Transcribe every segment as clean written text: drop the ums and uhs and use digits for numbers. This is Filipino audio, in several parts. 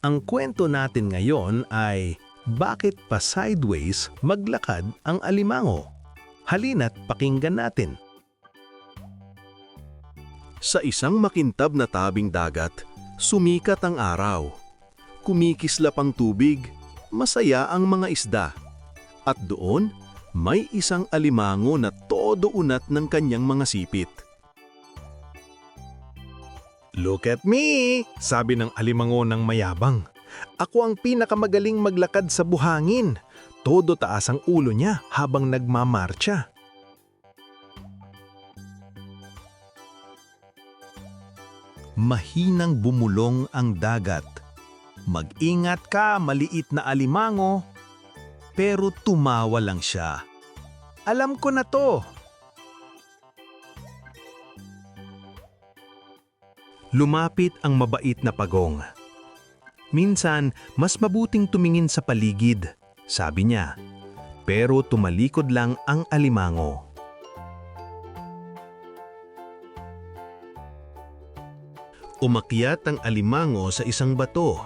Ang kwento natin ngayon ay bakit pa sideways maglakad ang alimango? Halina't pakinggan natin. Sa isang makintab na tabing dagat, sumikat ang araw. Kumikislap ang tubig, masaya ang mga isda. At doon, may isang alimango na todo unat ng kanyang mga sipit. "Look at me!" sabi ng alimango ng mayabang. "Ako ang pinakamagaling maglakad sa buhangin." Todo taas ang ulo niya habang nagmamarcha. Mahinang bumulong ang dagat. "Mag-ingat ka, maliit na alimango." Pero tumawa lang siya. "Alam ko na to." Lumapit ang mabait na pagong. "Minsan, mas mabuting tumingin sa paligid," sabi niya. Pero tumalikod lang ang alimango. Umakyat ang alimango sa isang bato.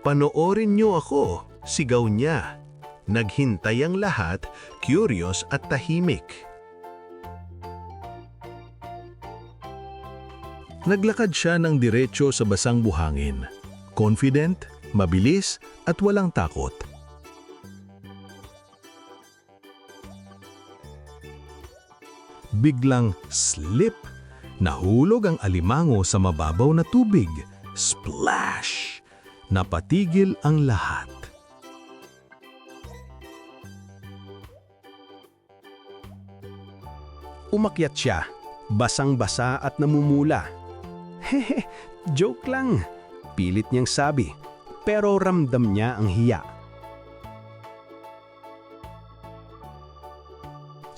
"Panoorin niyo ako," sigaw niya. Naghintay ang lahat, curious at tahimik. Naglakad siya ng diretso sa basang buhangin. Confident, mabilis at walang takot. Biglang slip! Nahulog ang alimango sa mababaw na tubig. Splash! Napatigil ang lahat. Umakyat siya, basang-basa at namumula. "Hehe, joke lang," pilit niyang sabi, pero ramdam niya ang hiya.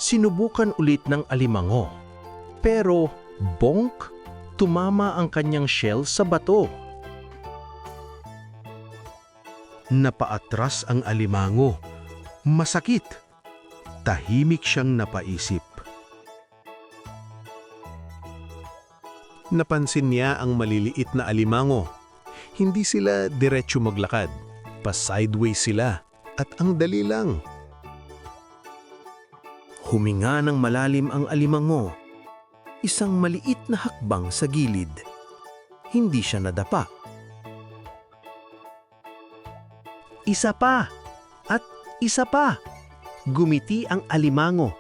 Sinubukan ulit ng alimango, pero bonk, tumama ang kanyang shell sa bato. Napaatras ang alimango. Masakit. Tahimik siyang napaisip. Napansin niya ang maliliit na alimango. Hindi sila diretso maglakad. Pa-sideways sila at ang dali lang. Huminga ng malalim ang alimango. Isang maliit na hakbang sa gilid. Hindi siya nadapa. Isa pa at isa pa. Gumiti ang alimango.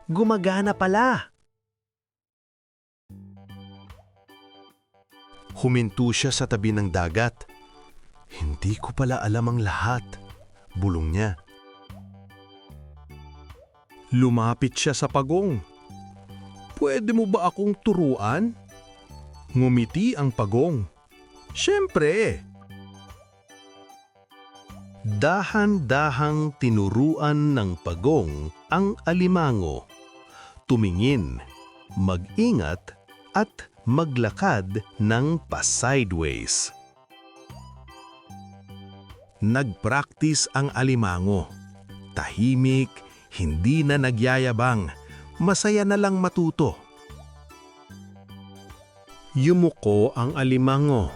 Gumagana pala. Huminto siya sa tabi ng dagat. "Hindi ko pala alam ang lahat," bulong niya. Lumapit siya sa pagong. "Pwede mo ba akong turuan?" Ngumiti ang pagong. "Siyempre!" Dahan-dahang tinuruan ng pagong ang alimango. Tumingin, mag-ingat at maglakad ng pa-sideways. Nagpractice ang alimango. Tahimik, hindi na nagyayabang, masaya na lang matuto. Yumuko ang alimango.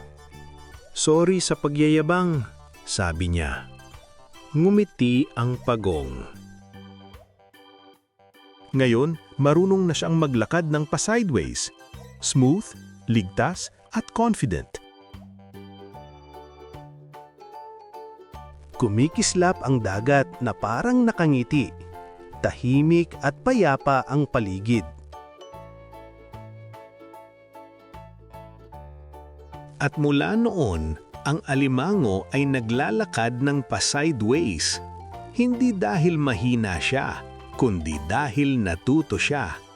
"Sorry sa pagyayabang," sabi niya. Ngumiti ang pagong. Ngayon, marunong na siyang maglakad ng pa-sideways. Smooth, ligtas at confident. Kumikislap ang dagat na parang nakangiti. Tahimik at payapa ang paligid. At mula noon, ang alimango ay naglalakad ng pa-sideways. Hindi dahil mahina siya, kundi dahil natuto siya.